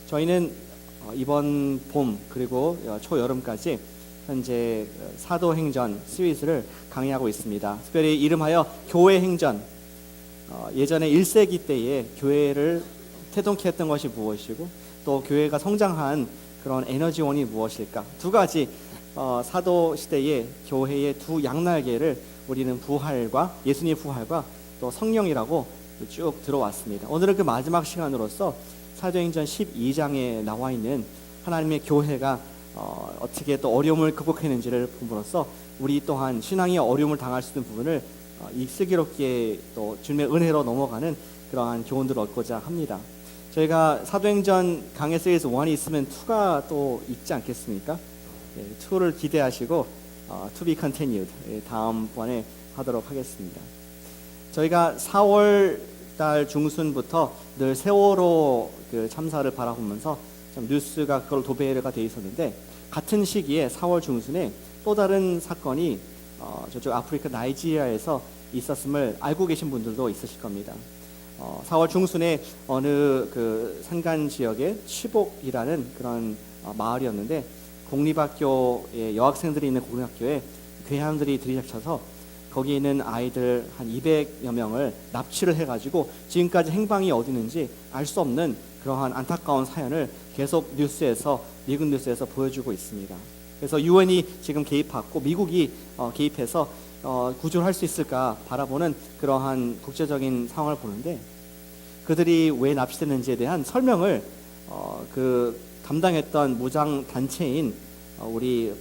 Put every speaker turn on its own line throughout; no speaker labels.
저희는 이번 봄 그리고 초여름까지 현재 사도행전 시리즈를 강의하고 있습니다. 특별히 이름하여 교회행전. 예전에 1세기 때에 교회를 태동케 했던 것이 무엇이고 또 교회가 성장한 그런 에너지원이 무엇일까? 두 가지 사도 시대의 교회의 두 양날개를 우리는 부활과 예수님의 부활과 또 성령이라고 쭉 들어왔습니다. 오늘은 그 마지막 시간으로서 사도행전 12장에 나와 있는 하나님의 교회가 어떻게 또 어려움을 극복했는지를 봄으로써 우리 또한 신앙의 어려움을 당할 수 있는 부분을 슬기롭게 또 주님의 은혜로 넘어가는 그러한 교훈들을 얻고자 합니다. 저희가 사도행전 강해 시리즈 1이 있으면 2가 또 있지 않겠습니까? 2를 기대하시고 to be continued 다음번에 하도록 하겠습니다. 저희가 4월 달 중순부터 늘 세월호 그 참사를 바라보면서 좀 뉴스가 그걸 도배가 돼 있었는데 같은 시기에 4월 중순에 또 다른 사건이 저쪽 아프리카 나이지리아에서 있었음을 알고 계신 분들도 있으실 겁니다. 4월 중순에 어느 그 산간 지역의 치복이라는 그런 마을이었는데 공립학교의 여학생들이 있는 공립학교에 괴한들이 들이닥쳐서 거기에 있는 아이들 한 200여 명을 납치를 해가지고 지금까지 행방이 어디 있는지 알 수 없는 그러한 안타까운 사연을 계속 뉴스에서 미국 뉴스에서 보여주고 있습니다. 그래서 유엔이 지금 개입하고 미국이 개입해서 구조를 할 수 있을까 바라보는 그러한 국제적인 상황을 보는데 그들이 왜 납치됐는지에 대한 설명을 그 담당했던 무장 단체인 우리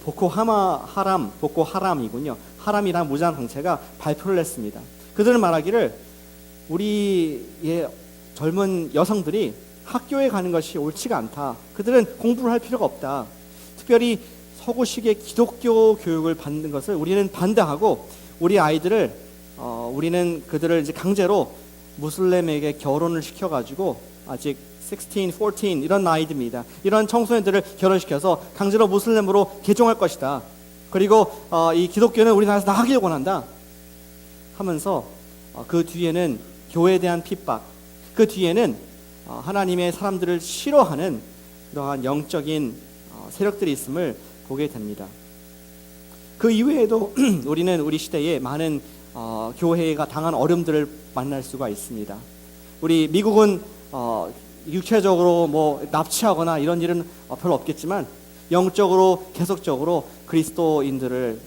보코하람이군요. 하람이란 무장 단체가 발표를 했습니다. 그들은 말하기를 우리의 젊은 여성들이 학교에 가는 것이 옳지가 않다. 그들은 공부를 할 필요가 없다. 특별히 서구식의 기독교 교육을 받는 것을 우리는 반대하고 우리 아이들을 우리는 그들을 이제 강제로 무슬림에게 결혼을 시켜가지고 아직 16, 14 이런 나이들입니다. 이런 청소년들을 결혼시켜서 강제로 무슬림으로 개종할 것이다. 그리고 이 기독교는 우리나라에서 나가기를 원한다 하면서 그 뒤에는 교회에 대한 핍박, 그 뒤에는 하나님의 사람들을 싫어하는 그러한 영적인 세력들이 있음을 보게 됩니다. 그 이외에도 우리는 우리 시대에 많은 교회가 당한 어려움들을 만날 수가 있습니다. 우리 미국은 육체적으로 뭐 납치하거나 이런 일은 별로 없겠지만 영적으로 계속적으로 그리스도인들을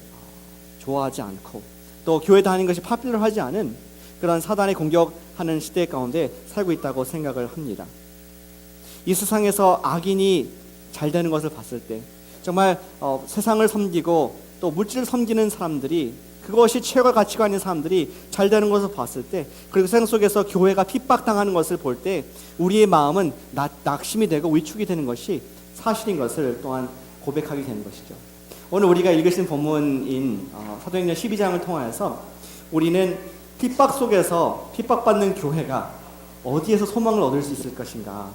좋아하지 않고 또 교회 다니는 것이 파퓰러하지 않은 그런 사단의 공격하는 시대 가운데 살고 있다고 생각을 합니다. 이 세상에서 악인이 잘 되는 것을 봤을 때 정말 세상을 섬기고 또 물질을 섬기는 사람들이 그것이 최고의 가치관인 사람들이 잘 되는 것을 봤을 때 그리고 세상 속에서 교회가 핍박당하는 것을 볼 때 우리의 마음은 낙심이 되고 위축이 되는 것이 사실인 것을 또한 고백하게 되는 것이죠. 오늘 우리가 읽으신 본문인 사도행전 12장을 통하여서 우리는 핍박 속에서 핍박받는 교회가 어디에서 소망을 얻을 수 있을 것인가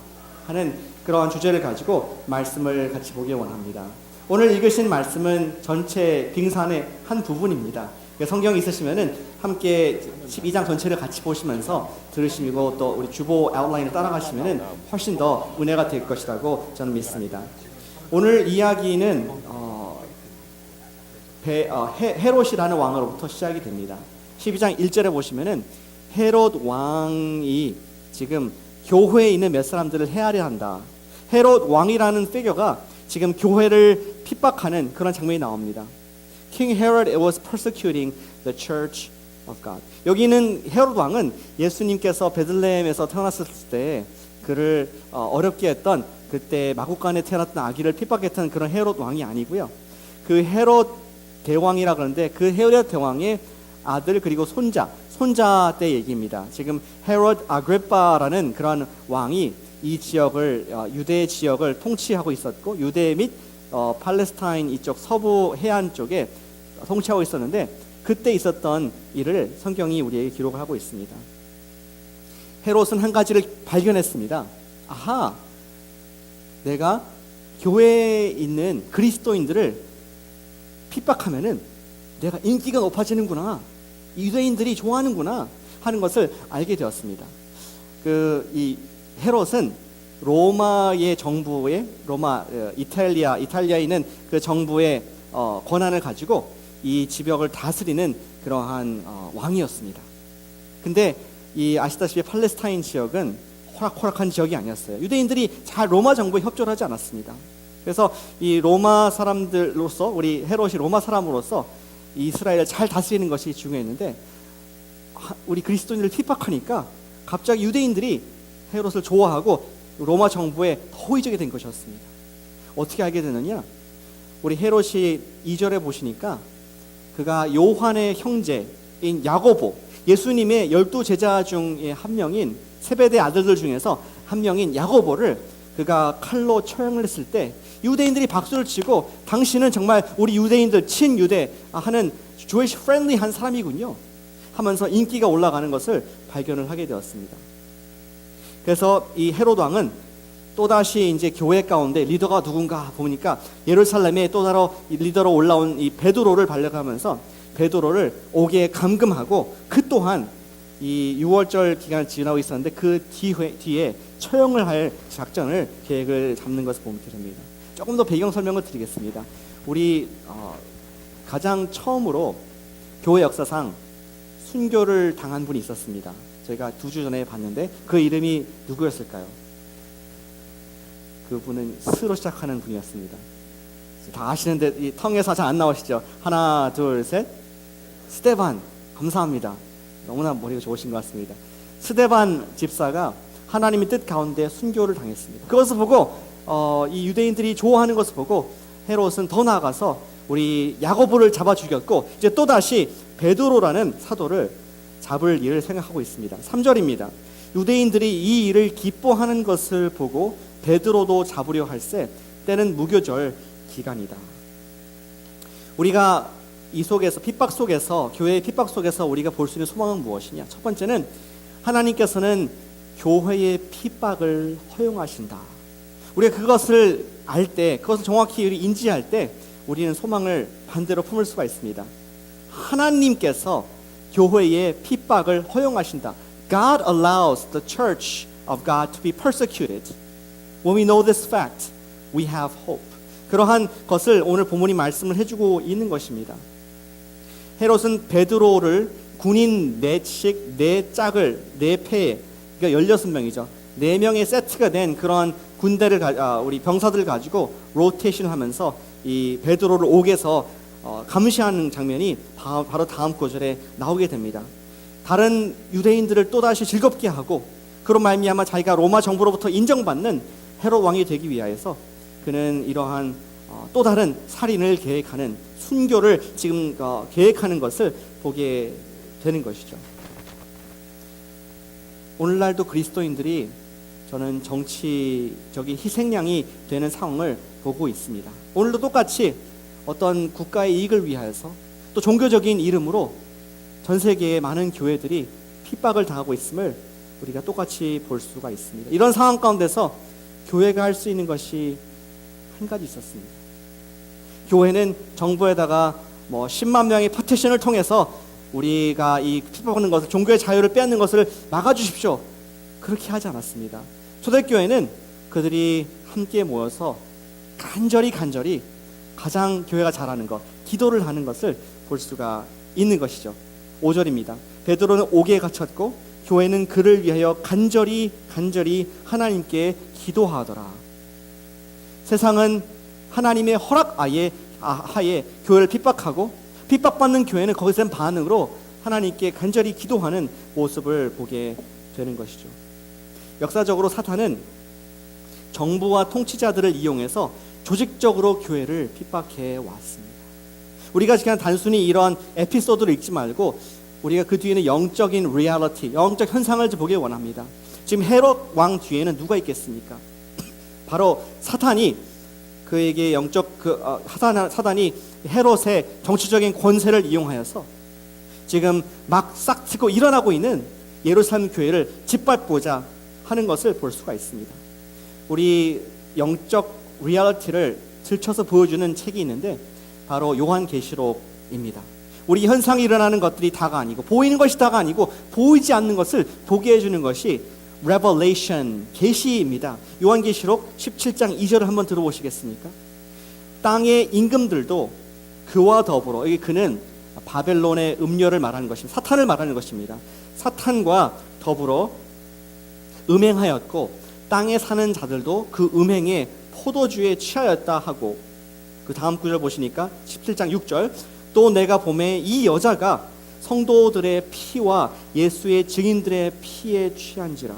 하는 그러한 주제를 가지고 말씀을 같이 보기 원합니다. 오늘 읽으신 말씀은 전체 빙산의 한 부분입니다. 성경 있으시면은 함께 12장 전체를 같이 보시면서 들으시고 또 우리 주보 아웃라인을 따라가시면은 훨씬 더 은혜가 될 것이라고 저는 믿습니다. 오늘 이야기는 헤롯이라는 왕으로부터 시작이 됩니다. 12장 1절에 보시면은 헤롯 왕이 지금 교회에 있는 몇 사람들을 헤아려 한다. 헤롯 왕이라는 피겨가 지금 교회를 핍박하는 그런 장면이 나옵니다. King Herod was persecuting the church of God. 여기는 헤롯 왕은 예수님께서 베들레헴에서 태어났을 때 그를 어렵게 했던 그때 마구간에 태어났던 아기를 핍박했던 그런 헤롯 왕이 아니고요. 그 헤롯 대왕이라 그러는데 그 헤롯 대왕의 아들 그리고 손자 때 얘기입니다. 지금 헤롯 아그리빠라는 그런 왕이 이 지역을 유대 지역을 통치하고 있었고 유대 및 팔레스타인 이쪽 서부 해안 쪽에 통치하고 있었는데 그때 있었던 일을 성경이 우리에게 기록을 하고 있습니다. 헤롯은 한 가지를 발견했습니다. 아하, 내가 교회에 있는 그리스도인들을 핍박하면은 내가 인기가 높아지는구나, 유대인들이 좋아하는구나 하는 것을 알게 되었습니다. 이 헤롯은 로마의 정부의 이탈리아에 있는 그 정부의 권한을 가지고 이 지역을 다스리는 그러한 왕이었습니다. 근데 이 아시다시피 팔레스타인 지역은 호락호락한 지역이 아니었어요. 유대인들이 잘 로마 정부에 협조를 하지 않았습니다. 그래서 이 로마 사람들로서, 우리 헤롯이 로마 사람으로서 이스라엘을 잘 다스리는 것이 중요했는데, 우리 그리스도인들을 핍박하니까 갑자기 유대인들이 헤롯을 좋아하고 로마 정부에 더 호의적이 된 것이었습니다. 어떻게 알게 되느냐? 우리 헤롯이 2절에 보시니까 그가 요한의 형제인 야고보, 예수님의 12제자 중에 한 명인 세베대 아들들 중에서 한 명인 야고보를 그가 칼로 처형을 했을 때 유대인들이 박수를 치고, 당신은 정말 우리 유대인들 친유대 하는 Jewish friendly한 사람이군요 하면서 인기가 올라가는 것을 발견을 하게 되었습니다. 그래서 이 헤롯 왕은 또다시 이제 교회 가운데 리더가 누군가 보니까 예루살렘에 또 다른 리더로 올라온 이 베드로를 발령하면서 베드로를 옥에 감금하고, 그 또한 이 6월절 기간을 지나고 있었는데 그 뒤에 처형을 할 작전을 계획을 잡는 것을 보게 됩니다. 조금 더 배경 설명을 드리겠습니다. 우리 가장 처음으로 교회 역사상 순교를 당한 분이 있었습니다. 제가 2주 전에 봤는데 그 이름이 누구였을까요? 그분은 스로 시작하는 분이었습니다. 다 아시는데 이 텅에서 잘 안 나오시죠? 하나, 둘, 셋. 스데반. 감사합니다. 너무나 머리가 좋으신 것 같습니다. 스데반 집사가 하나님의 뜻 가운데 순교를 당했습니다. 그것을 보고 이 유대인들이 좋아하는 것을 보고 헤롯은 더 나아가서 우리 야고보를 잡아 죽였고, 이제 또다시 베드로라는 사도를 잡을 일을 생각하고 있습니다. 3절입니다. 유대인들이 이 일을 기뻐하는 것을 보고 베드로도 잡으려 할세 때는 무교절 기간이다. 우리가 이 속에서, 핍박 속에서, 교회의 핍박 속에서 우리가 볼 수 있는 소망은 무엇이냐? 첫 번째는 하나님께서는 교회의 핍박을 허용하신다. 우리가 그것을 알 때, 그것을 정확히 인지할 때 우리는 소망을 반대로 품을 수가 있습니다. 하나님께서 교회의 핍박을 허용하신다. God allows the church of God to be persecuted. When we know this fact, we have hope. 그러한 것을 오늘 본문이 말씀을 해주고 있는 것입니다. 헤롯은 베드로를 군인 4씩 4짝을 4패에, 그러니까 16명이죠. 4명의 세트가 된 그런 군대를 우리 병사들을 가지고 로테이션 하면서 이 베드로를 옥에서 감시하는 장면이 바로 다음 구절에 나오게 됩니다. 다른 유대인들을 또다시 즐겁게 하고, 그런 말미암아 자기가 로마 정부로부터 인정받는 헤롯 왕이 되기 위하여서 그는 이러한 또 다른 살인을 계획하는, 순교를 지금 계획하는 것을 보게 되는 것이죠. 오늘날도 그리스도인들이 저는 정치적인 희생양이 되는 상황을 보고 있습니다. 오늘도 똑같이 어떤 국가의 이익을 위하여서, 또 종교적인 이름으로 전 세계의 많은 교회들이 핍박을 당하고 있음을 우리가 똑같이 볼 수가 있습니다. 이런 상황 가운데서 교회가 할 수 있는 것이 한 가지 있었습니다. 교회는 정부에다가 10만 명의 파티션을 통해서 우리가 이 핍박하는 것을, 종교의 자유를 빼앗는 것을 막아주십시오, 그렇게 하지 않았습니다. 초대교회는 그들이 함께 모여서 간절히 가장 교회가 잘하는 것, 기도를 하는 것을 볼 수가 있는 것이죠. 5절입니다. 베드로는 옥에 갇혔고 교회는 그를 위하여 간절히 하나님께 기도하더라. 세상은 하나님의 허락 하에 교회를 핍박하고, 핍박받는 교회는 거기에 대한 반응으로 하나님께 간절히 기도하는 모습을 보게 되는 것이죠. 역사적으로 사탄은 정부와 통치자들을 이용해서 조직적으로 교회를 핍박해 왔습니다. 우리가 그냥 단순히 이런 에피소드를 읽지 말고 우리가 그 뒤에는 영적인 리얼리티, 영적 현상을 보길 원합니다. 지금 헤롯 왕 뒤에는 누가 있겠습니까? 바로 사탄이, 그에게 사단이 헤롯의 정치적인 권세를 이용하여서 지금 막 싹트고 일어나고 있는 예루살렘 교회를 짓밟고자 하는 것을 볼 수가 있습니다. 우리 영적 리얼리티를 들춰서 보여주는 책이 있는데 바로 요한계시록입니다. 우리 현상이 일어나는 것들이 다가 아니고, 보이는 것이 다가 아니고 보이지 않는 것을 보게 해주는 것이 revelation, 계시입니다. 요한계시록 17장 2절을 한번 들어보시겠습니까? 땅의 임금들도 그와 더불어, 여기 그는 바벨론의 음료를 말하는 것입니다. 사탄을 말하는 것입니다. 사탄과 더불어 음행하였고 땅에 사는 자들도 그 음행에 포도주에 취하였다 하고, 그 다음 구절 보시니까 17장 6절, 또 내가 보매 이 여자가 성도들의 피와 예수의 증인들의 피에 취한지라.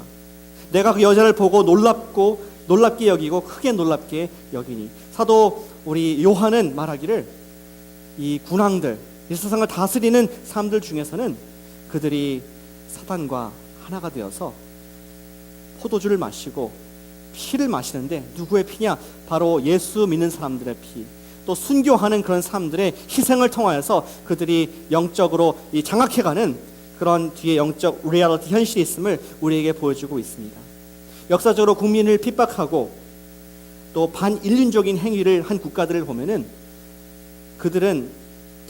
내가 그 여자를 보고 놀랍게 여기고 크게 놀랍게 여기니. 사도 우리 요한은 말하기를 이 군왕들, 이 세상을 다스리는 사람들 중에서는 그들이 사탄과 하나가 되어서 포도주를 마시고 피를 마시는데, 누구의 피냐? 바로 예수 믿는 사람들의 피, 또 순교하는 그런 사람들의 희생을 통하여서 그들이 영적으로 이 장악해가는 그런 뒤에 영적 리얼리티, 현실이 있음을 우리에게 보여주고 있습니다. 역사적으로 국민을 핍박하고 또 반인륜적인 행위를 한 국가들을 보면은 그들은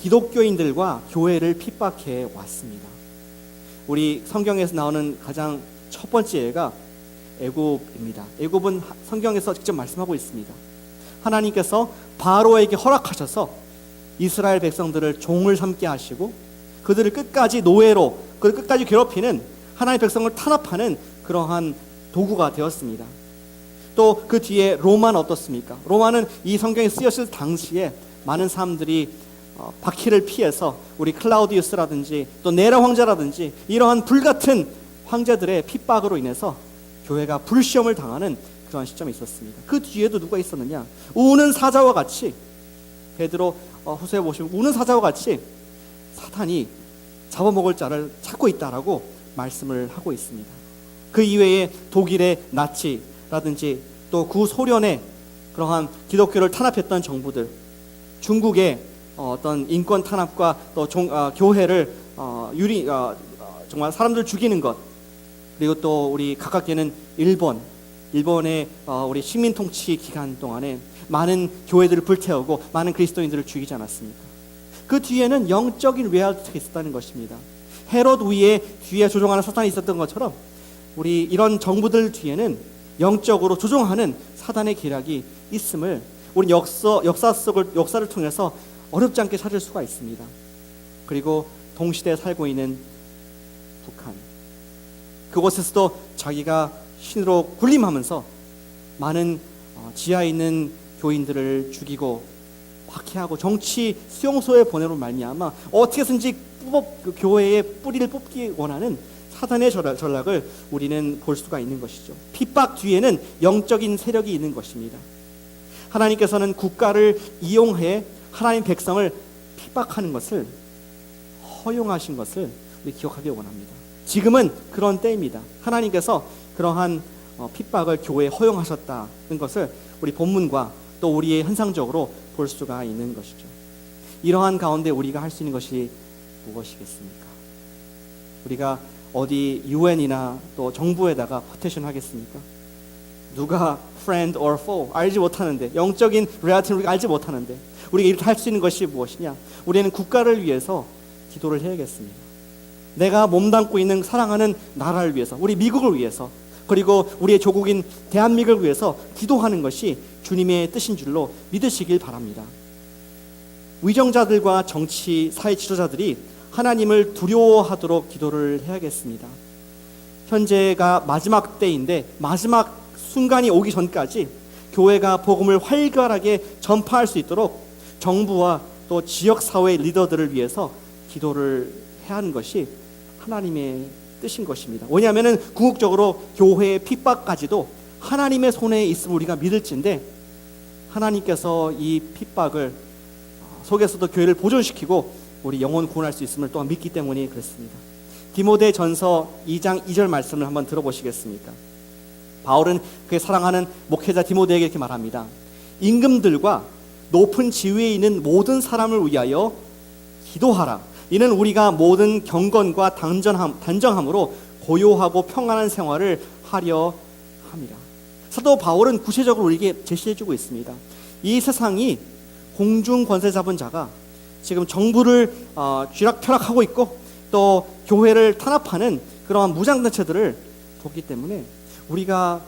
기독교인들과 교회를 핍박해 왔습니다. 우리 성경에서 나오는 가장 첫 번째 예가 애굽입니다. 애굽은 성경에서 직접 말씀하고 있습니다. 하나님께서 바로에게 허락하셔서 이스라엘 백성들을 종을 삼게 하시고 그들을 끝까지 노예로, 그들을 끝까지 괴롭히는, 하나님의 백성을 탄압하는 그러한 도구가 되었습니다. 또 그 뒤에 로마는 어떻습니까? 로마는 이 성경에 쓰였을 당시에 많은 사람들이 박해를 피해서 우리 클라우디우스라든지 또 네라 황제라든지 이러한 불같은 황제들의 핍박으로 인해서 교회가 불시험을 당하는 그런 시점이 있었습니다. 그 뒤에도 누가 있었느냐? 우는 사자와 같이, 베드로 후서에 보시면 우는 사자와 같이 사탄이 잡아먹을 자를 찾고 있다라고 말씀을 하고 있습니다. 그 이외에 독일의 나치라든지 또 구소련의 그러한 기독교를 탄압했던 정부들, 중국의 어떤 인권 탄압과 또 교회를 정말 사람들 죽이는 것, 그리고 또 우리 가깝게는 일본의 우리 식민 통치 기간 동안에 많은 교회들을 불태우고 많은 그리스도인들을 죽이지 않았습니까? 그 뒤에는 영적인 리얼리티가 있었다는 것입니다. 헤롯 뒤에 조종하는 사탄이 있었던 것처럼 우리 이런 정부들 뒤에는 영적으로 조종하는 사단의 계략이 있음을 우리 역사를 통해서 어렵지 않게 찾을 수가 있습니다. 그리고 동시대에 살고 있는 북한, 그곳에서도 자기가 신으로 군림하면서 많은 지하에 있는 교인들을 죽이고 박해하고 정치 수용소에 보내로 말미암아 어떻게 해서든지 그 교회의 뿌리를 뽑기 원하는 사단의 전략을 우리는 볼 수가 있는 것이죠. 핍박 뒤에는 영적인 세력이 있는 것입니다. 하나님께서는 국가를 이용해 하나님 백성을 핍박하는 것을 허용하신 것을 우리 기억하기 원합니다. 지금은 그런 때입니다. 하나님께서 그러한 핍박을 교회에 허용하셨다는 것을 우리 본문과 또 우리의 현상적으로 볼 수가 있는 것이죠. 이러한 가운데 우리가 할 수 있는 것이 무엇이겠습니까? 우리가 어디 UN이나 또 정부에다가 퍼테이션 하겠습니까? 누가 friend or foe 알지 못하는데, 영적인 리얼리티를 우리가 알지 못하는데 우리가 할 수 있는 것이 무엇이냐? 우리는 국가를 위해서 기도를 해야겠습니다. 내가 몸담고 있는 사랑하는 나라를 위해서, 우리 미국을 위해서, 그리고 우리의 조국인 대한민국을 위해서 기도하는 것이 주님의 뜻인 줄로 믿으시길 바랍니다. 위정자들과 정치, 사회 지도자들이 하나님을 두려워하도록 기도를 해야겠습니다. 현재가 마지막 때인데 마지막 순간이 오기 전까지 교회가 복음을 활발하게 전파할 수 있도록 정부와 또 지역사회 리더들을 위해서 기도를 해야 하는 것이 하나님의 뜻인 것입니다. 왜냐하면 궁극적으로 교회의 핍박까지도 하나님의 손에 있음을 우리가 믿을진데, 하나님께서 이 핍박을 속에서도 교회를 보존시키고 우리 영혼 구원할 수 있음을 또한 믿기 때문에 그렇습니다. 디모데전서 2장 2절 말씀을 한번 들어보시겠습니까? 바울은 그의 사랑하는 목회자 디모데에게 이렇게 말합니다. 임금들과 높은 지위에 있는 모든 사람을 위하여 기도하라. 이는 우리가 모든 경건과 단정함으로 고요하고 평안한 생활을 하려 함이라. 사도 바울은 구체적으로 우리에게 제시해주고 있습니다. 이 세상이 공중 권세 잡은 자가 지금 정부를 쥐락펴락하고 있고 또 교회를 탄압하는 그러한 무장단체들을 뒀기 때문에 우리가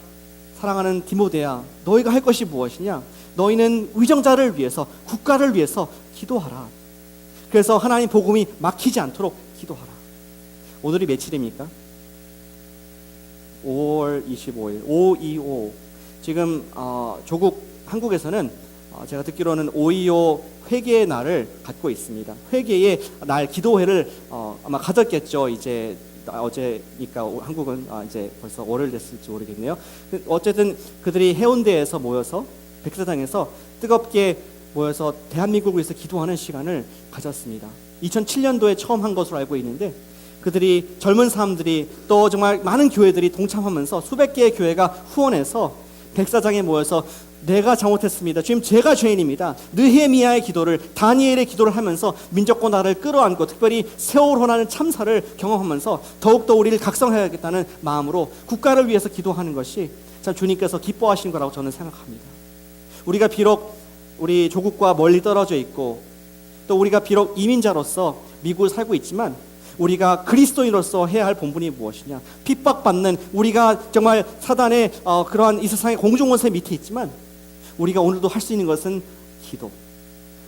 사랑하는 디모데야, 너희가 할 것이 무엇이냐? 너희는 위정자를 위해서, 국가를 위해서 기도하라. 그래서 하나님 복음이 막히지 않도록 기도하라. 오늘이 며칠입니까? 5월 25일 525. 지금 조국 한국에서는 제가 듣기로는 525 회개의 날을 갖고 있습니다. 회개의 날, 기도회를 아마 가졌겠죠. 이제 어제니까 한국은 이제 벌써 월요일 됐을지 모르겠네요. 어쨌든 그들이 해운대에서 모여서 백사장에서 뜨겁게 모여서 대한민국을 위해서 기도하는 시간을 가졌습니다. 2007년도에 처음 한 것으로 알고 있는데, 그들이, 젊은 사람들이 또 정말 많은 교회들이 동참하면서 수백 개의 교회가 후원해서 백사장에 모여서 내가 잘못했습니다, 주님 제가 죄인입니다, 느헤미야의 기도를, 다니엘의 기도를 하면서 민족과 나라를 끌어안고 특별히 세월호라는 참사를 경험하면서 더욱더 우리를 각성해야겠다는 마음으로 국가를 위해서 기도하는 것이 참 주님께서 기뻐하시는 거라고 저는 생각합니다. 우리가 비록 우리 조국과 멀리 떨어져 있고, 또 우리가 비록 이민자로서 미국을 살고 있지만, 우리가 그리스도인으로서 해야 할 본분이 무엇이냐? 핍박받는, 우리가 정말 사단의 그러한 이 세상의 공중원세 밑에 있지만, 우리가 오늘도 할 수 있는 것은 기도.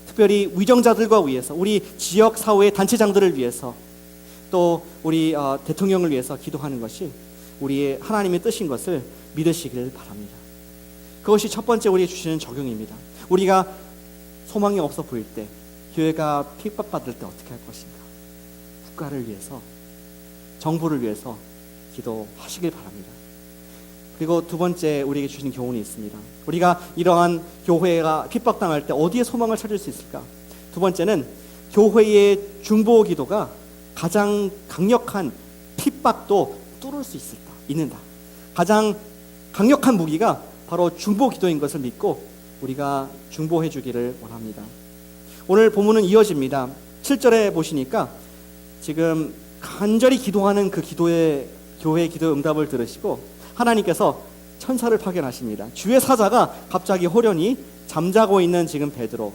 특별히 위정자들과 위해서, 우리 지역 사회의 단체장들을 위해서, 또 우리 대통령을 위해서 기도하는 것이 우리의 하나님의 뜻인 것을 믿으시길 바랍니다. 그것이 첫 번째 우리에게 주시는 적용입니다. 우리가 소망이 없어 보일 때, 교회가 핍박받을 때 어떻게 할 것인가? 국가를 위해서, 정부를 위해서 기도하시길 바랍니다. 그리고 두 번째 우리에게 주신 교훈이 있습니다. 우리가 이러한 교회가 핍박당할 때 어디에 소망을 찾을 수 있을까? 두 번째는 교회의 중보 기도가 가장 강력한 핍박도 뚫을 수 있는다. 가장 강력한 무기가 바로 중보 기도인 것을 믿고 우리가 중보해 주기를 원합니다. 오늘 본문은 이어집니다. 7절에 보시니까 지금 간절히 기도하는 그 교회의 기도 응답을 들으시고 하나님께서 천사를 파견하십니다. 주의 사자가 갑자기 호련히 잠자고 있는 지금 베드로,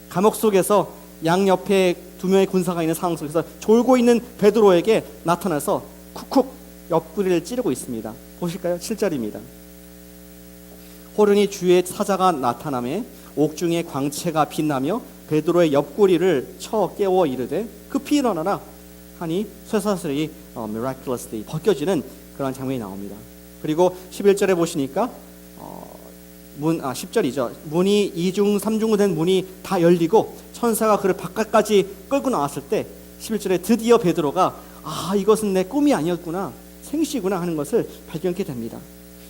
감옥 속에서 양옆에 두 명의 군사가 있는 상황 속에서 졸고 있는 베드로에게 나타나서 쿡쿡 옆구리를 찌르고 있습니다. 보실까요? 7절입니다. 호련히 주의 사자가 나타나매 옥중에 광채가 빛나며 베드로의 옆구리를 쳐 깨워 이르되 급히 일어나라 하니 쇠사슬이 miraculously 벗겨지는 그런 장면이 나옵니다. 그리고 11절에 보시니까 10절이죠. 문이 2중 3중으로 된 문이 다 열리고 천사가 그를 바깥까지 끌고 나왔을 때 11절에 드디어 베드로가 이것은 내 꿈이 아니었구나, 생시구나 하는 것을 발견하게 됩니다.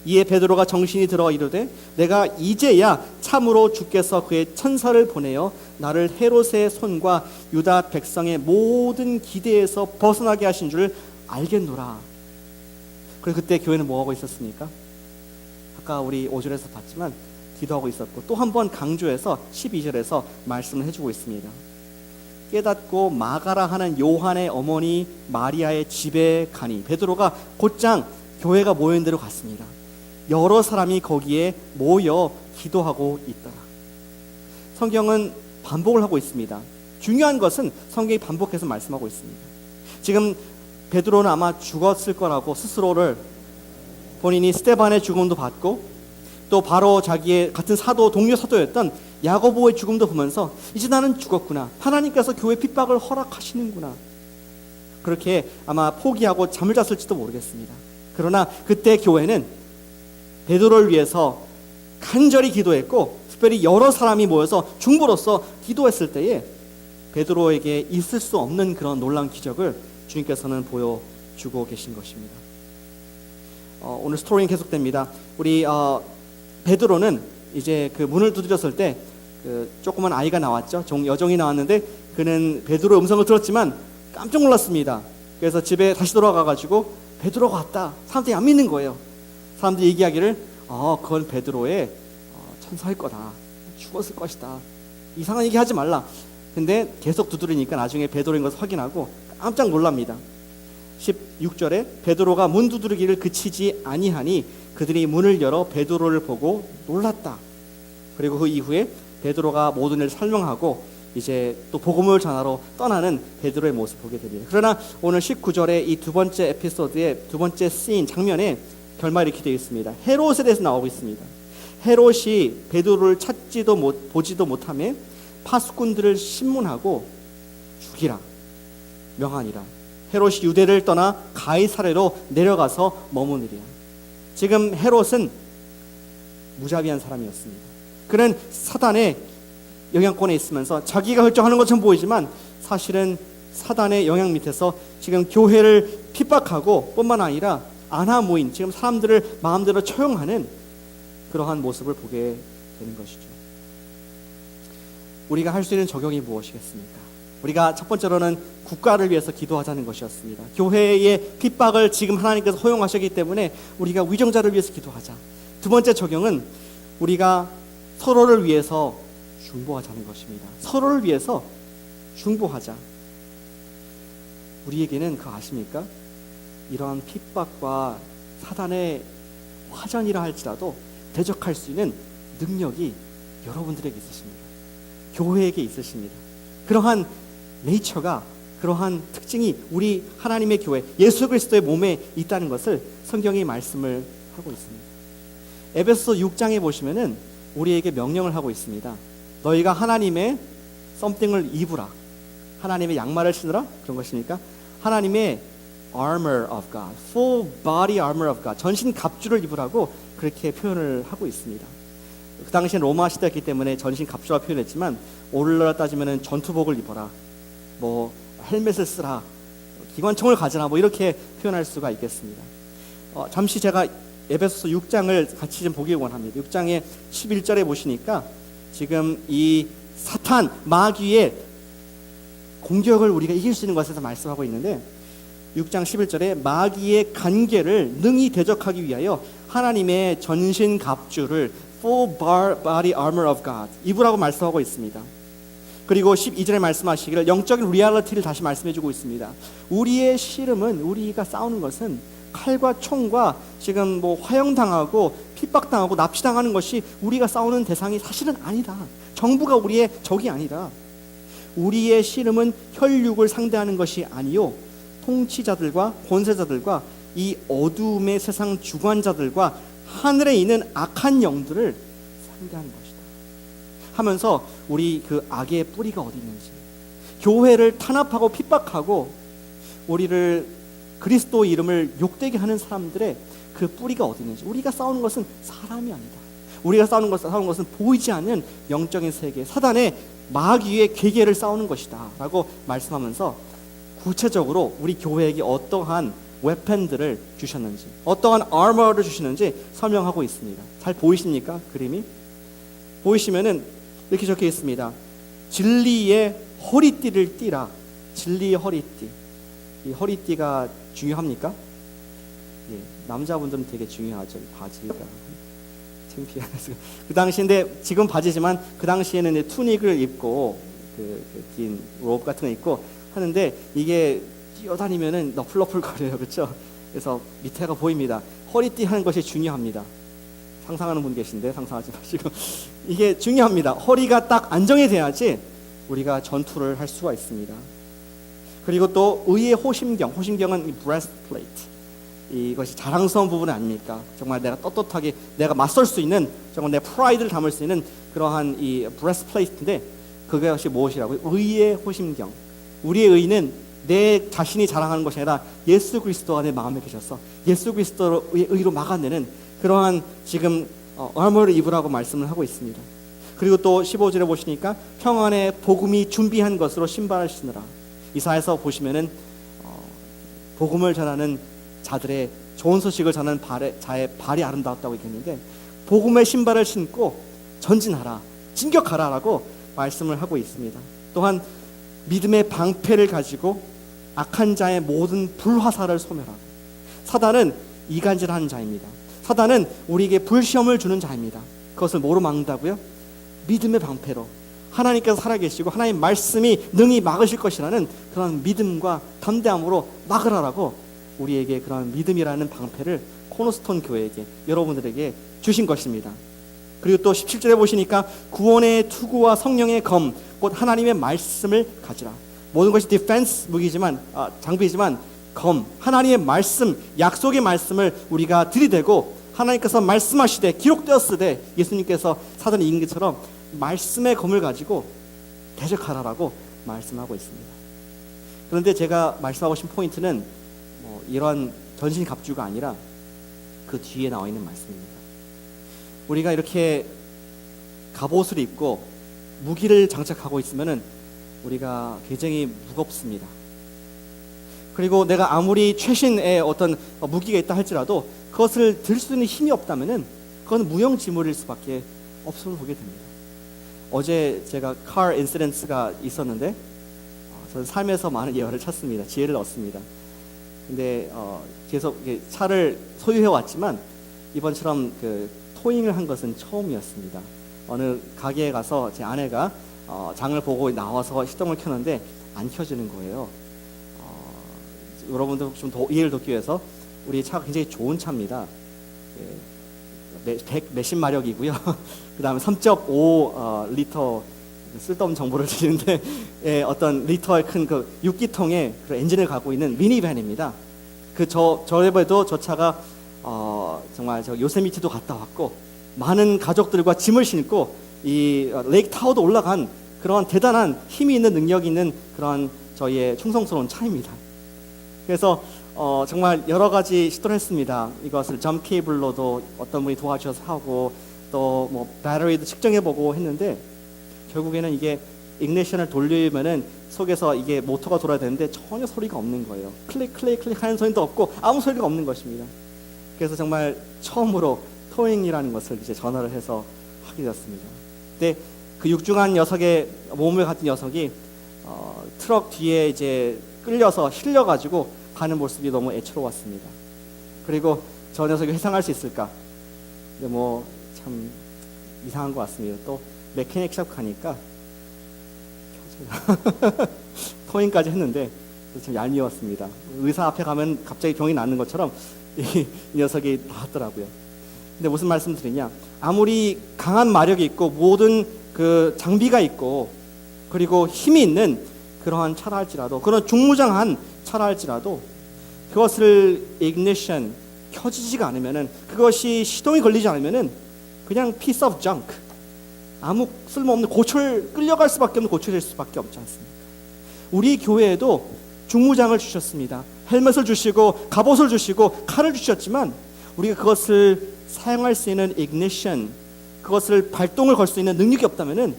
이에 베드로가 정신이 들어 이르되 내가 이제야 참으로 주께서 그의 천사를 보내어 나를 헤롯의 손과 유다 백성의 모든 기대에서 벗어나게 하신 줄 알겠노라. 그리고 그때 교회는 뭐하고 있었습니까? 아까 우리 5절에서 봤지만 기도하고 있었고, 또 한 번 강조해서 12절에서 말씀을 해주고 있습니다. 깨닫고 마가라 하는 요한의 어머니 마리아의 집에 가니, 베드로가 곧장 교회가 모인 데로 갔습니다. 여러 사람이 거기에 모여 기도하고 있더라. 성경은 반복을 하고 있습니다. 중요한 것은 성경이 반복해서 말씀하고 있습니다. 지금 베드로는 아마 죽었을 거라고 스스로를, 본인이 스데반의 죽음도 봤고 또 바로 자기의 같은 사도, 동료 사도였던 야고보의 죽음도 보면서 이제 나는 죽었구나, 하나님께서 교회 핍박을 허락하시는구나, 그렇게 아마 포기하고 잠을 잤을지도 모르겠습니다. 그러나 그때 교회는 베드로를 위해서 간절히 기도했고, 특별히 여러 사람이 모여서 중보로서 기도했을 때에 베드로에게 있을 수 없는 그런 놀라운 기적을 주님께서는 보여주고 계신 것입니다. 오늘 스토리는 계속됩니다. 우리 베드로는 이제 그 문을 두드렸을 때 그 조그만 아이가 나왔죠. 여종이 나왔는데 그는 베드로의 음성을 들었지만 깜짝 놀랐습니다. 그래서 집에 다시 돌아가가지고 베드로가 왔다, 사람들이 안 믿는 거예요. 사람들이 얘기하기를 그건 베드로의 천사일 거다, 죽었을 것이다, 이상한 얘기 하지 말라. 근데 계속 두드리니까 나중에 베드로인 것을 확인하고 깜짝 놀랍니다. 16절에 베드로가 문 두드리기를 그치지 아니하니 그들이 문을 열어 베드로를 보고 놀랐다. 그리고 그 이후에 베드로가 모든 일을 설명하고 이제 또 복음을 전하러 떠나는 베드로의 모습을 보게 됩니다. 그러나 오늘 19절의 이 두 번째 에피소드의 두 번째 씬 장면에 결말이 이렇게 되어 있습니다. 헤롯에 대해서 나오고 있습니다. 헤롯이 베드로를 보지도 못하며 파수꾼들을 신문하고 죽이라 명하니라. 헤롯이 유대를 떠나 가이사랴로 내려가서 머무르리라. 지금 헤롯은 무자비한 사람이었습니다. 그는 사단의 영향권에 있으면서 자기가 결정하는 것처럼 보이지만 사실은 사단의 영향 밑에서 지금 교회를 핍박하고 뿐만 아니라 안하무인, 지금 사람들을 마음대로 처형하는 그러한 모습을 보게 되는 것이죠. 우리가 할 수 있는 적용이 무엇이겠습니까? 우리가 첫 번째로는 국가를 위해서 기도하자는 것이었습니다. 교회의 핍박을 지금 하나님께서 허용하셨기 때문에 우리가 위정자를 위해서 기도하자. 두 번째 적용은 우리가 서로를 위해서 중보하자는 것입니다. 서로를 위해서 중보하자. 우리에게는 그거 아십니까? 이러한 핍박과 사단의 화전이라 할지라도 대적할 수 있는 능력이 여러분들에게 있으십니다. 교회에게 있으십니다. 그러한 네이처가, 그러한 특징이 우리 하나님의 교회 예수 그리스도의 몸에 있다는 것을 성경이 말씀을 하고 있습니다. 에베소 6장에 보시면은 우리에게 명령을 하고 있습니다. 너희가 하나님의 something을 입으라. 하나님의 양말을 신으라. 그런 것입니까? 하나님의 armor of God, full body armor of God, 전신 갑주를 입으라고 그렇게 표현을 하고 있습니다. 그 당시엔 로마 시대였기 때문에 전신 갑주라 표현했지만 오늘날 따지면은 전투복을 입어라, 뭐 헬멧을 쓰라, 기관총을 가져라, 뭐 이렇게 표현할 수가 있겠습니다. 잠시 제가 에베소서 6장을 같이 좀 보기 원합니다. 6장의 11절에 보시니까 지금 이 사탄, 마귀의 공격을 우리가 이길 수 있는 것에 대해서 말씀하고 있는데 6장 11절에 마귀의 간계를 능히 대적하기 위하여 하나님의 전신 갑주를 full body armor of God 입으라고 말씀하고 있습니다. 그리고 12절에 말씀하시기를 영적인 리얼리티를 다시 말씀해주고 있습니다. 우리의 씨름은, 우리가 싸우는 것은 칼과 총과 지금 뭐 화형당하고 핍박당하고 납치당하는 것이 우리가 싸우는 대상이 사실은 아니다. 정부가 우리의 적이 아니다. 우리의 씨름은 혈육을 상대하는 것이 아니요 통치자들과 권세자들과 이 어두움의 세상 주관자들과 하늘에 있는 악한 영들을 상대하는 것이다 하면서 우리 그 악의 뿌리가 어디 있는지, 교회를 탄압하고 핍박하고 우리를 그리스도 이름을 욕되게 하는 사람들의 그 뿌리가 어디 있는지, 우리가 싸우는 것은 사람이 아니다. 우리가 싸우는 것은 보이지 않는 영적인 세계, 사단의 마귀의 괴계를 싸우는 것이다 라고 말씀하면서 구체적으로 우리 교회에게 어떠한 웨펀들을 주셨는지, 어떠한 아머를 주시는지 설명하고 있습니다. 잘 보이십니까? 그림이 보이시면은 이렇게 적혀 있습니다. 진리의 허리띠를 띠라. 진리의 허리띠. 이 허리띠가 중요합니까? 예, 남자분들은 되게 중요하죠. 바지가 창피해서. 그 당시인데 지금 바지지만 그 당시에는 투닉을 입고 긴 로브 같은 거 입고 하는데 이게 뛰어다니면은 너플너플 거려요, 그렇죠? 그래서 밑에가 보입니다. 허리띠 하는 것이 중요합니다. 상상하는 분 계신데 상상하지 마시고 이게 중요합니다. 허리가 딱 안정이 돼야지 우리가 전투를 할 수가 있습니다. 그리고 또 의의 호심경은 이 브레스트플레이트, 이것이 자랑스러운 부분 아닙니까? 정말 내가 떳떳하게 내가 맞설 수 있는, 정말 내 프라이드를 담을 수 있는 그러한 이 브레스트플레이트인데 그것이 무엇이라고요? 의의 호심경. 우리의 의는 내 자신이 자랑하는 것이 아니라 예수 그리스도가 내 마음에 계셔서 예수 그리스도의 의로 막아내는 그러한 지금 아머를 입으라고 말씀을 하고 있습니다. 그리고 또 15절에 보시니까 평안의 복음이 준비한 것으로 신발을 신으라. 이사에서 보시면은 복음을 전하는 자들의 좋은 소식을 전하는 자의 발이 아름다웠다고 얘기했는데 복음의 신발을 신고 전진하라, 진격하라라고 말씀을 하고 있습니다. 또한 믿음의 방패를 가지고 악한 자의 모든 불화살을 소멸하고, 사단은 이간질하는 자입니다. 사단은 우리에게 불시험을 주는 자입니다. 그것을 뭐로 막는다고요? 믿음의 방패로, 하나님께서 살아계시고 하나님 말씀이 능히 막으실 것이라는 그런 믿음과 담대함으로 막으라라고 우리에게 그런 믿음이라는 방패를 코너스톤 교회에게, 여러분들에게 주신 것입니다. 그리고 또 17절에 보시니까 구원의 투구와 성령의 검, 곧 하나님의 말씀을 가지라. 모든 것이 디펜스 무기지만 장비지만 검, 하나님의 말씀, 약속의 말씀을 우리가 들이대고 하나님께서 말씀하시되 기록되었으되 예수님께서 사전에 이긴 것처럼 말씀의 검을 가지고 대적하라라고 말씀하고 있습니다. 그런데 제가 말씀하고 싶은 포인트는 이런 전신갑주가 아니라 그 뒤에 나와 있는 말씀입니다. 우리가 이렇게 갑옷을 입고 무기를 장착하고 있으면은 우리가 굉장히 무겁습니다. 그리고 내가 아무리 최신의 어떤 무기가 있다 할지라도 그것을 들 수 있는 힘이 없다면은 그건 무용지물일 수밖에 없음을 보게 됩니다. 어제 제가 car incidence가 있었는데 저는 삶에서 많은 예화를 찾습니다. 지혜를 얻습니다. 근데 계속 차를 소유해 왔지만 이번처럼 그 토잉을 한 것은 처음이었습니다. 어느 가게에 가서 제 아내가 장을 보고 나와서 시동을 켰는데 안 켜지는 거예요. 여러분들 좀 더 이해를 돕기 위해서 우리 차가 굉장히 좋은 차입니다. 100 몇십 마력이고요. 그 다음에 3.5 리터 쓸데없는 정보를 드리는데 어떤 리터의 큰 그 6기통의 그 엔진을 갖고 있는 미니밴입니다. 저에도 저 차가 정말 저 요세미티도 갔다 왔고 많은 가족들과 짐을 싣고 이 레이크 타워도 올라간 그런 대단한 힘이 있는 능력이 있는 그런 저희의 충성스러운 차입니다. 그래서 정말 여러 가지 시도를 했습니다. 이것을 점 케이블로도 어떤 분이 도와주셔서 하고 또 뭐 배터리도 측정해보고 했는데 결국에는 이게 ignition을 돌리면은 속에서 이게 모터가 돌아야 되는데 전혀 소리가 없는 거예요. 클릭 하는 소리도 없고 아무 소리가 없는 것입니다. 그래서 정말 처음으로 토잉이라는 것을 이제 전화를 해서 하게 되었습니다. 근데 그 육중한 녀석의 몸을 가진 녀석이 트럭 뒤에 이제 끌려서 실려가지고 가는 모습이 너무 애처로웠습니다. 그리고 저 녀석이 회상할 수 있을까? 근데 뭐 참 이상한 것 같습니다. 또 메케닉샵 가니까 토잉까지 했는데 참 얄미웠습니다. 의사 앞에 가면 갑자기 병이 낫는 것처럼 이 녀석이 나왔더라고요. 근데 무슨 말씀 드리냐? 아무리 강한 마력이 있고 모든 그 장비가 있고 그리고 힘이 있는 그러한 차라 할지라도 그런 중무장한 차라 할지라도 그것을 ignition 켜지지가 않으면은 그것이 시동이 걸리지 않으면은 그냥 piece of junk 아무 쓸모없는 끌려갈 수밖에 없는 고철일 수밖에 없지 않습니까? 우리 교회에도 중무장을 주셨습니다. 헬멧을 주시고 갑옷을 주시고 칼을 주셨지만 우리가 그것을 사용할 수 있는 ignition 그것을 발동을 걸 수 있는 능력이 없다면은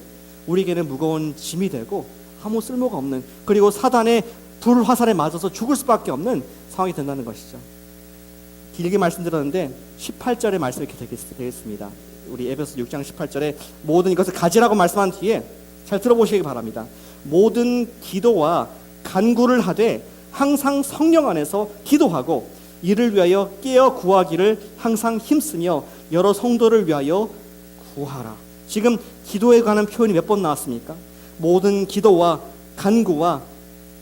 우리에게는 무거운 짐이 되고 아무 쓸모가 없는 그리고 사단의 불화살에 맞아서 죽을 수밖에 없는 상황이 된다는 것이죠. 길게 말씀드렸는데 18절의 말씀이 이렇게 되겠습니다. 우리 에베소 6장 18절에 모든 이것을 가지라고 말씀한 뒤에 잘 들어보시기 바랍니다. 모든 기도와 간구를 하되 항상 성령 안에서 기도하고 이를 위하여 깨어 구하기를 항상 힘쓰며 여러 성도를 위하여 구하라. 지금 기도에 관한 표현이 몇 번 나왔습니까? 모든 기도와 간구와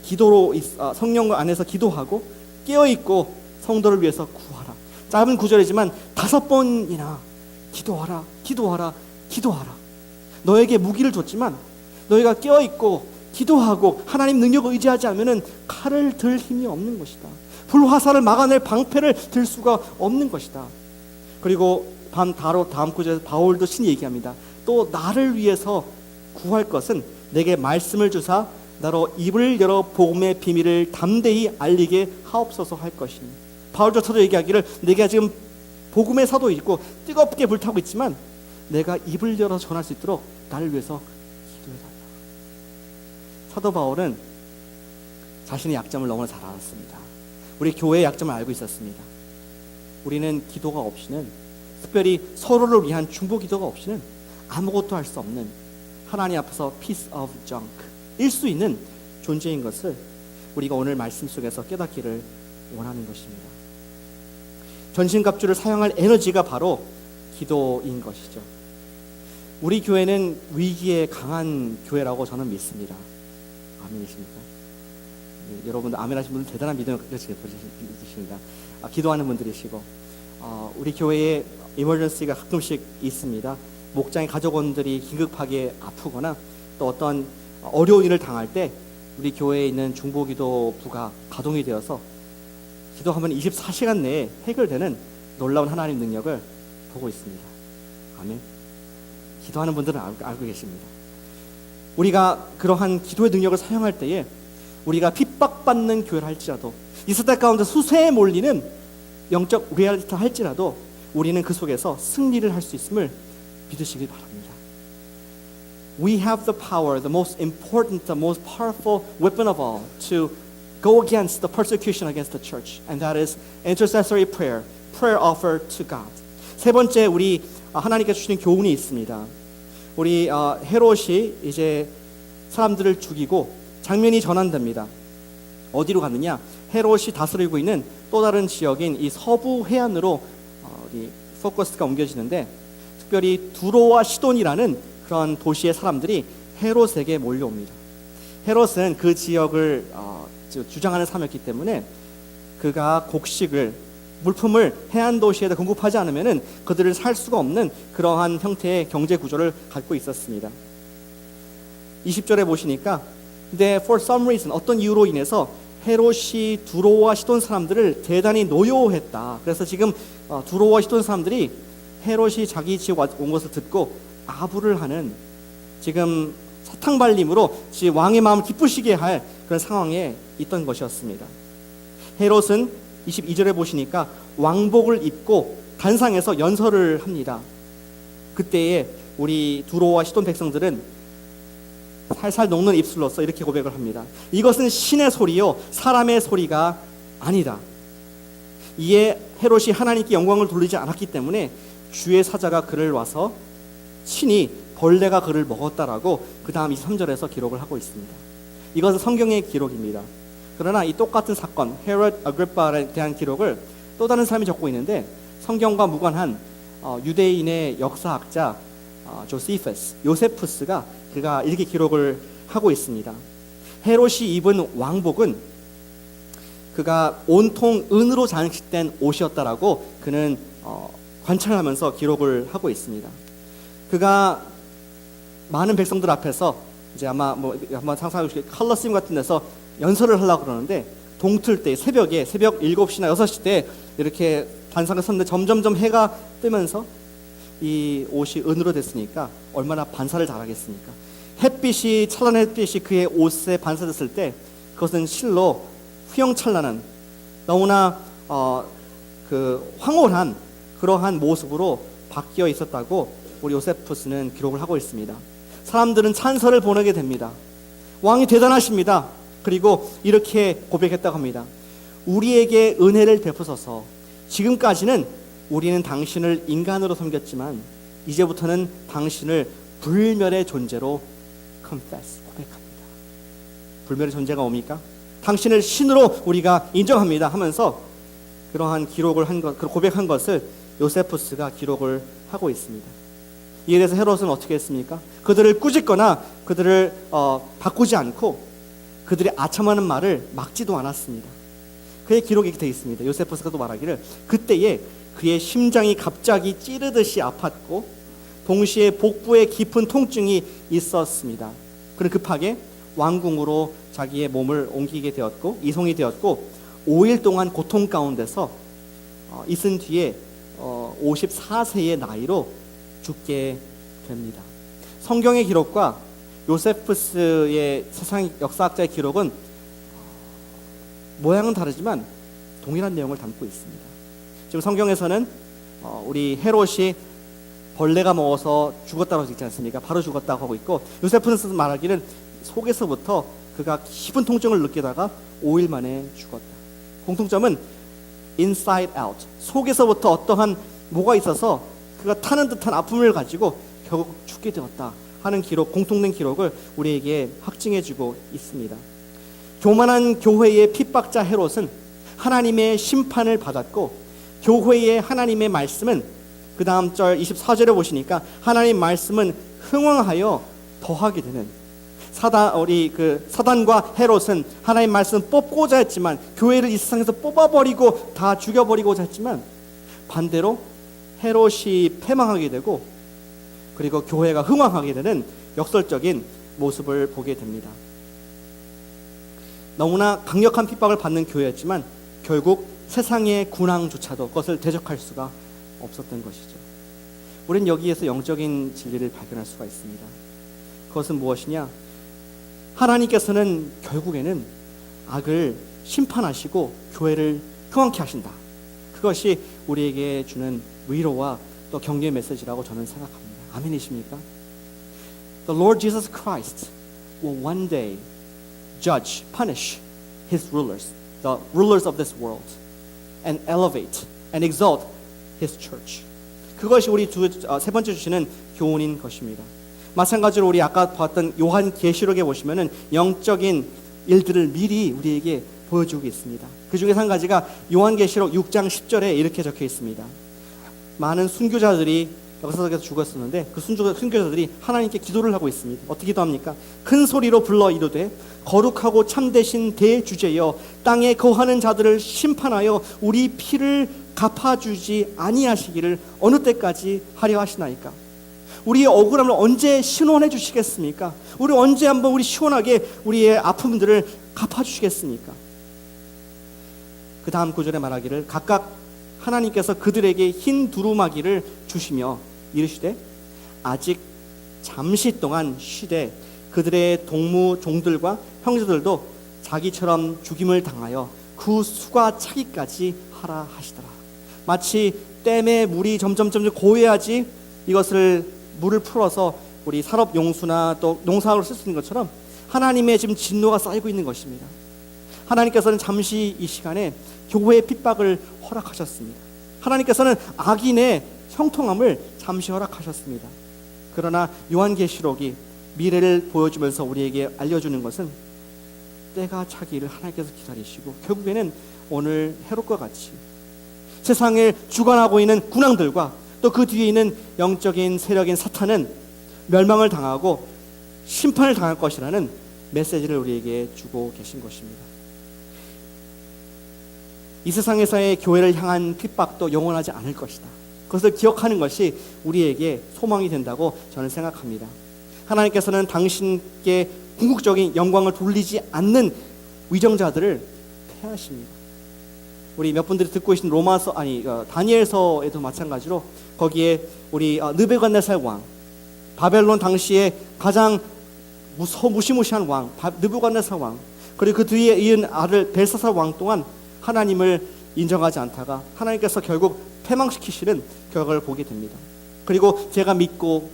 기도로 성령 안에서 기도하고 깨어 있고 성도를 위해서 구하라. 짧은 구절이지만 5번이나 기도하라. 너에게 무기를 줬지만 너희가 깨어 있고 기도하고 하나님 능력을 의지하지 않으면 칼을 들 힘이 없는 것이다. 불화살을 막아낼 방패를 들 수가 없는 것이다. 그리고 다음 구절에서 바울도 신이 얘기합니다. 또 나를 위해서 구할 것은 내게 말씀을 주사 나로 입을 열어 복음의 비밀을 담대히 알리게 하옵소서 할 것이니. 바울조차도 얘기하기를 내가 지금 복음의 사도 있고 뜨겁게 불타고 있지만 내가 입을 열어 전할 수 있도록 나를 위해서 기도해달라. 사도 바울은 자신의 약점을 너무나 잘 알았습니다. 우리 교회의 약점을 알고 있었습니다. 우리는 기도가 없이는 특별히 서로를 위한 중보 기도가 없이는 아무것도 할 수 없는 하나님 앞에서 piece of junk 일 수 있는 존재인 것을 우리가 오늘 말씀 속에서 깨닫기를 원하는 것입니다. 전신갑주를 사용할 에너지가 바로 기도인 것이죠. 우리 교회는 위기에 강한 교회라고 저는 믿습니다. 아멘이십니까? 여러분들 아멘 하신 분들 대단한 믿음을 가지고 계십니다. 기도하는 분들이시고 우리 교회에 이머전시가 가끔씩 있습니다. 목장의 가족원들이 긴급하게 아프거나 또 어떤 어려운 일을 당할 때 우리 교회에 있는 중보기도부가 가동이 되어서 기도하면 24시간 내에 해결되는 놀라운 하나님 능력을 보고 있습니다. 아멘. 기도하는 분들은 알고 계십니다. 우리가 그러한 기도의 능력을 사용할 때에 우리가 핍박받는 교회를 할지라도 이 세대 가운데 수세에 몰리는 영적 리얼리티를 할지라도 우리는 그 속에서 승리를 할 수 있음을 믿으시기 바랍니다. We have the power, the most important, the most powerful weapon of all to go against the persecution against the church, and that is intercessory prayer, prayer offered to God. 세 번째, 우리 하나님께 주시는 교훈이 있습니다. 우리 헤롯이 이제 사람들을 죽이고 장면이 전환됩니다. 어디로 갔느냐? 헤롯이 다스리고 있는 또 다른 지역인 이 서부 해안으로 우리 포커스가 옮겨지는데, 특별히 두로와 시돈이라는 그런 도시의 사람들이 헤롯에게 몰려옵니다. 헤롯은 그 지역을 주장하는 사람이었기 때문에 그가 곡식을 물품을 해안 도시에다 공급하지 않으면은 그들을 살 수가 없는 그러한 형태의 경제 구조를 갖고 있었습니다. 20절에 보시니까 근데 for some reason 어떤 이유로 인해서 헤롯이 두로와 시돈 사람들을 대단히 노여워했다. 그래서 지금 두로와 시돈 사람들이 헤롯이 자기 지역 온 것을 듣고 아부를 하는 지금 사탕발림으로 왕의 마음을 기쁘시게 할 그런 상황에 있던 것이었습니다. 헤롯은 22절에 보시니까 왕복을 입고 단상에서 연설을 합니다. 그때에 우리 두로와 시돈 백성들은 살살 녹는 입술로서 이렇게 고백을 합니다. 이것은 신의 소리요 사람의 소리가 아니다. 이에 헤롯이 하나님께 영광을 돌리지 않았기 때문에 주의 사자가 그를 와서 친히 벌레가 그를 먹었다라고 그 다음 23절에서 기록을 하고 있습니다. 이것은 성경의 기록입니다. 그러나 이 똑같은 사건 헤롯 아그리파에 대한 기록을 또 다른 사람이 적고 있는데 성경과 무관한 유대인의 역사학자 요세푸스가 그가 이렇게 기록을 하고 있습니다. 헤롯이 입은 왕복은 그가 온통 은으로 장식된 옷이었다라고 그는 관찰하면서 기록을 하고 있습니다. 그가 많은 백성들 앞에서 이제 아마 한번 상상해 보시게 컬러심 같은 데서 연설을 하려고 그러는데 동틀 때 새벽 7시나 6시 때 이렇게 단상에 섰는데 점점점 해가 뜨면서 이 옷이 은으로 됐으니까 얼마나 반사를 잘하겠습니까? 햇빛이 찬란한 햇빛이 그의 옷에 반사됐을 때 그것은 실로 휘황찬란한 너무나 그 황홀한 그러한 모습으로 바뀌어 있었다고 우리 요세푸스는 기록을 하고 있습니다. 사람들은 찬사를 보내게 됩니다. 왕이 대단하십니다. 그리고 이렇게 고백했다고 합니다. 우리에게 은혜를 베푸소서. 지금까지는 우리는 당신을 인간으로 섬겼지만 이제부터는 당신을 불멸의 존재로 confess, 고백합니다. 불멸의 존재가 뭡니까? 당신을 신으로 우리가 인정합니다 하면서 그러한 기록을 고백한 것을 요세푸스가 기록을 하고 있습니다. 이에 대해서 헤롯은 어떻게 했습니까? 그들을 꾸짖거나 그들을 바꾸지 않고 그들의 아첨하는 말을 막지도 않았습니다. 그의 기록이 되어 있습니다. 요세푸스가 또 말하기를 그때에 그의 심장이 갑자기 찌르듯이 아팠고 동시에 복부에 깊은 통증이 있었습니다. 그는 급하게 왕궁으로 자기의 몸을 옮기게 되었고 이송이 되었고 5일 동안 고통 가운데서 있은 뒤에 54세의 나이로 죽게 됩니다. 성경의 기록과 요세푸스의 세상 역사학자의 기록은 모양은 다르지만 동일한 내용을 담고 있습니다. 지금 성경에서는 우리 헤롯이 벌레가 먹어서 죽었다고 하지 않습니까? 바로 죽었다고 하고 있고 요세푸스는 말하기는 속에서부터 그가 깊은 통증을 느끼다가 5일 만에 죽었다. 공통점은 inside out, 속에서부터 어떠한 뭐가 있어서 그가 타는 듯한 아픔을 가지고 결국 죽게 되었다 하는 기록, 공통된 기록을 우리에게 확증해주고 있습니다. 교만한 교회의 핍박자 헤롯은 하나님의 심판을 받았고 교회의 하나님의 말씀은 그 다음 절 24절에 보시니까 하나님 말씀은 흥왕하여 더하게 되는 사단과 헤롯은 하나님 말씀을 뽑고자 했지만 교회를 이 세상에서 뽑아버리고 다 죽여버리고자 했지만 반대로 헤롯이 패망하게 되고 그리고 교회가 흥왕하게 되는 역설적인 모습을 보게 됩니다. 너무나 강력한 핍박을 받는 교회였지만 결국 세상의 군왕조차도 그것을 대적할 수가 없었던 것이죠. 우리는 여기에서 영적인 진리를 발견할 수가 있습니다. 그것은 무엇이냐? 하나님께서는 결국에는 악을 심판하시고 교회를 흥왕케 하신다. 그것이 우리에게 주는 위로와 또 격려의 메시지라고 저는 생각합니다. 아멘이십니까? The Lord Jesus Christ will one day judge, punish His rulers, the rulers of this world, and elevate and exalt His church. 그것이 우리 세 번째 주시는 교훈인 것입니다. 마찬가지로 우리 아까 봤던 요한계시록에 보시면은 영적인 일들을 미리 우리에게 보여주고 있습니다. 그 중에 한 가지가 요한계시록 6장 10절에 이렇게 적혀 있습니다. 많은 순교자들이 역사석에서 죽었었는데 그 순교자들이 하나님께 기도를 하고 있습니다. 어떻게 기도합니까? 큰 소리로 불러 이르되 거룩하고 참되신 대주제여 땅에 거하는 자들을 심판하여 우리 피를 갚아주지 아니하시기를 어느 때까지 하려 하시나이까? 우리의 억울함을 언제 신원해 주시겠습니까? 우리 언제 한번 우리 시원하게 우리의 아픔들을 갚아주시겠습니까? 그 다음 구절에 말하기를 각각 하나님께서 그들에게 흰 두루마기를 주시며 이르시되 아직 잠시 동안 쉬되 그들의 동무 종들과 형제들도 자기처럼 죽임을 당하여 그 수가 차기까지 하라 하시더라. 마치 댐에 물이 점점 고여야지 이것을 물을 풀어서 우리 산업용수나 또 농사로 쓸 수 있는 것처럼 하나님의 지금 진노가 쌓이고 있는 것입니다. 하나님께서는 잠시 이 시간에 교회의 핍박을 허락하셨습니다. 하나님께서는 악인의 형통함을 잠시 허락하셨습니다. 그러나 요한계시록이 미래를 보여주면서 우리에게 알려주는 것은 때가 차기를 하나님께서 기다리시고 결국에는 오늘 헤롯과 같이 세상을 주관하고 있는 군왕들과 또 그 뒤에 있는 영적인 세력인 사탄은 멸망을 당하고 심판을 당할 것이라는 메시지를 우리에게 주고 계신 것입니다. 이 세상에서의 교회를 향한 핍박도 영원하지 않을 것이다. 그것을 기억하는 것이 우리에게 소망이 된다고 저는 생각합니다. 하나님께서는 당신께 궁극적인 영광을 돌리지 않는 위정자들을 폐하십니다. 우리 몇 분들이 듣고 계신 다니엘서에도 마찬가지로 거기에 우리 느부갓네살 왕, 바벨론 당시에 가장 무시무시한 왕 느부갓네살 왕, 그리고 그 뒤에 이은 아들 벨사살 왕 또한 하나님을 인정하지 않다가 하나님께서 결국 패망시키시는 결과를 보게 됩니다. 그리고 제가 믿고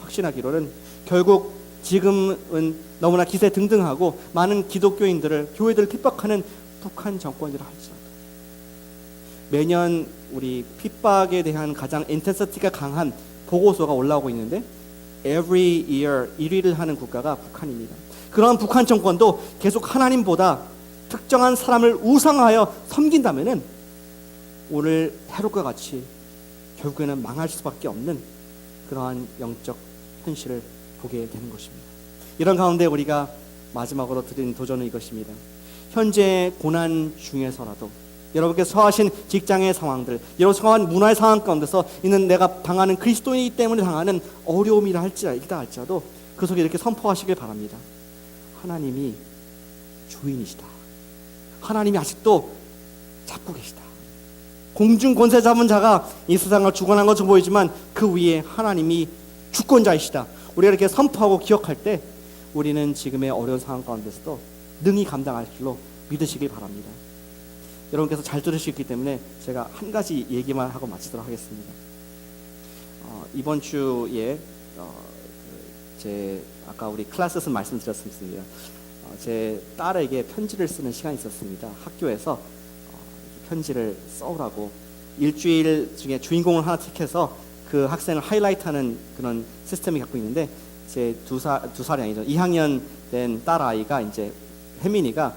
확신하기로는 결국 지금은 너무나 기세등등하고 많은 기독교인들을 교회들을 핍박하는 북한 정권이라 할지라도 매년 우리 핍박에 대한 가장 인텐시티가 강한 보고서가 올라오고 있는데 every year 1위를 하는 국가가 북한입니다. 그러한 북한 정권도 계속 하나님보다 특정한 사람을 우상하여 섬긴다면은 오늘 헤롯과 같이 결국에는 망할 수밖에 없는 그러한 영적 현실을 보게 되는 것입니다. 이런 가운데 우리가 마지막으로 드린 도전은 이것입니다. 현재 고난 중에서라도 여러분께 처하신 직장의 상황들, 여러분 처한 문화의 상황 가운데서 있는 내가 당하는 그리스도인이기 때문에 당하는 어려움이라 할지라도 그 속에 이렇게 선포하시길 바랍니다. 하나님이 주인이시다. 하나님이 아직도 잡고 계시다. 공중 권세 잡은 자가 이 세상을 주관한 것으로 보이지만 그 위에 하나님이 주권자이시다. 우리가 이렇게 선포하고 기억할 때 우리는 지금의 어려운 상황 가운데서도 능히 감당할 줄로 믿으시길 바랍니다. 여러분께서 잘 들으시기 때문에 제가 한 가지 얘기만 하고 마치도록 하겠습니다. 이번 주에 제 아까 우리 클래스에서 말씀드렸습니다. 제 딸에게 편지를 쓰는 시간이 있었습니다. 학교에서 편지를 써오라고 일주일 중에 주인공을 하나 택해서 그 학생을 하이라이트하는 그런 시스템을 갖고 있는데 제 두 살이 아니죠. 2학년 된 딸 아이가 이제 혜민이가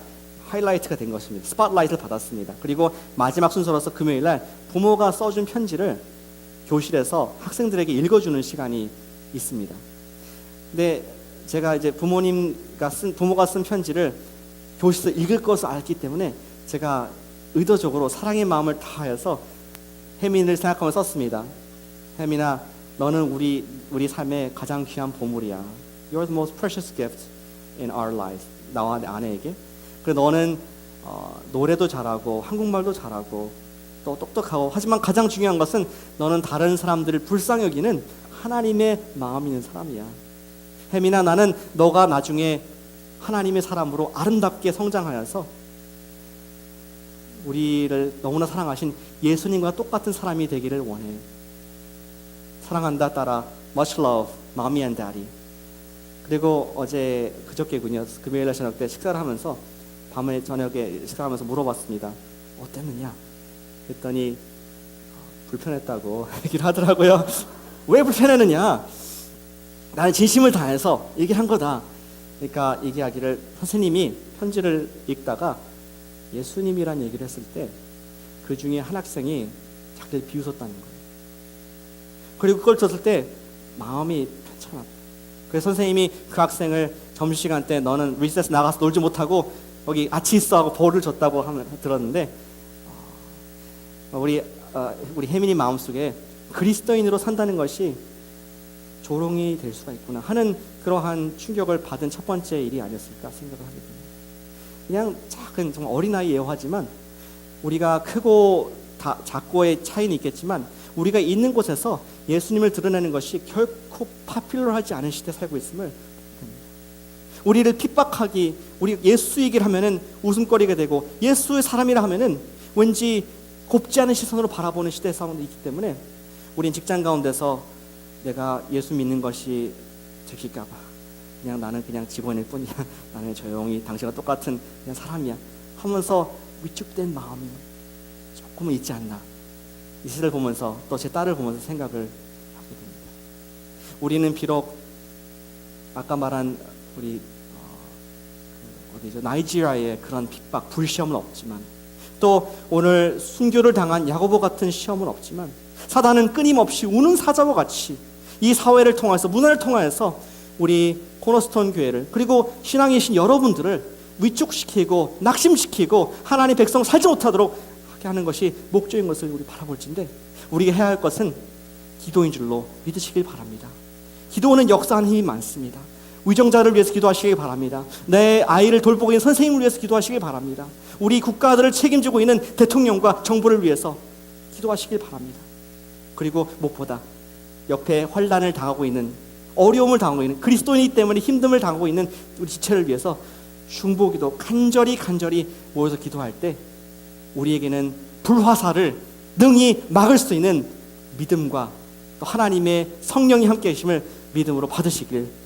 하이라이트가 된 것입니다. 스팟라이트를 받았습니다. 그리고 마지막 순서로서 금요일날 부모가 써준 편지를 교실에서 학생들에게 읽어주는 시간이 있습니다. 근데 제가 이제 부모가 쓴 편지를 교실에서 읽을 것을 알기 때문에 제가 의도적으로 사랑의 마음을 다하여서 혜민을 생각하며 썼습니다. 혜민아, 너는 우리 삶의 가장 귀한 보물이야. You're the most precious gift in our lives. 나와 내 아내에게. 그래 너는 노래도 잘하고 한국말도 잘하고 또 똑똑하고, 하지만 가장 중요한 것은 너는 다른 사람들을 불쌍히 여기는 하나님의 마음이 있는 사람이야. 혜민아, 나는 너가 나중에 하나님의 사람으로 아름답게 성장하여서 우리를 너무나 사랑하신 예수님과 똑같은 사람이 되기를 원해. 사랑한다 따라 much love, mommy and daddy. 그리고 그저께군요. 금요일 저녁 때 식사를 하면서 밤에 저녁에 식사하면서 물어봤습니다. 어땠느냐? 그랬더니 불편했다고 얘기를 하더라고요. 왜 불편했느냐? 나는 진심을 다해서 얘기를 한 거다. 그러니까 얘기하기를, 선생님이 편지를 읽다가 예수님이란 얘기를 했을 때 그 중에 한 학생이 자기를 비웃었다는 거예요. 그리고 그걸 들었을 때 마음이 편찮았다. 그래서 선생님이 그 학생을 점심시간 때 너는 리세스 나가서 놀지 못하고 여기 같이 있어 하고 벌을 줬다고 들었는데, 우리 혜민이 마음속에 그리스도인으로 산다는 것이 조롱이 될 수가 있구나 하는 그러한 충격을 받은 첫 번째 일이 아니었을까 생각을 하게 됩니다. 그냥 작은 정말 어린아이 예화지만 우리가 크고 작고의 차이는 있겠지만 우리가 있는 곳에서 예수님을 드러내는 것이 결코 파퓰러하지 않은 시대에 살고 있음을 봅니다. 우리를 핍박하기, 우리 예수 얘기를 하면은 웃음거리가 되고 예수의 사람이라 하면은 왠지 곱지 않은 시선으로 바라보는 시대에 살고 있기 때문에 우린 직장 가운데서 내가 예수 믿는 것이 들킬까 봐 그냥 나는 그냥 직원일 뿐이야, 나는 조용히 당신과 똑같은 그냥 사람이야 하면서 위축된 마음이 조금은 있지 않나, 이 시대를 보면서 또 제 딸을 보면서 생각을 하게 됩니다. 우리는 비록 아까 말한 우리 나이지리아의 그런 핍박, 불시험은 없지만, 또 오늘 순교를 당한 야고보 같은 시험은 없지만, 사단은 끊임없이 우는 사자와 같이 이 사회를 통해서, 문화를 통해서 우리 코너스톤 교회를, 그리고 신앙이신 여러분들을 위축시키고 낙심시키고 하나님 백성 살지 못하도록 하게 하는 것이 목적인 것을 우리 바라볼진데, 우리가 해야 할 것은 기도인 줄로 믿으시길 바랍니다. 기도는 역사하는 힘이 많습니다. 위정자를 위해서 기도하시길 바랍니다. 내 아이를 돌보고 있는 선생님을 위해서 기도하시길 바랍니다. 우리 국가들을 책임지고 있는 대통령과 정부를 위해서 기도하시길 바랍니다. 그리고 무엇보다 옆에 환난을 당하고 있는, 어려움을 당하고 있는, 그리스도인이기 때문에 힘듦을 당하고 있는 우리 지체를 위해서 중보기도 간절히 모여서 기도할 때 우리에게는 불화살을 능히 막을 수 있는 믿음과 또 하나님의 성령이 함께 계심을 믿음으로 받으시길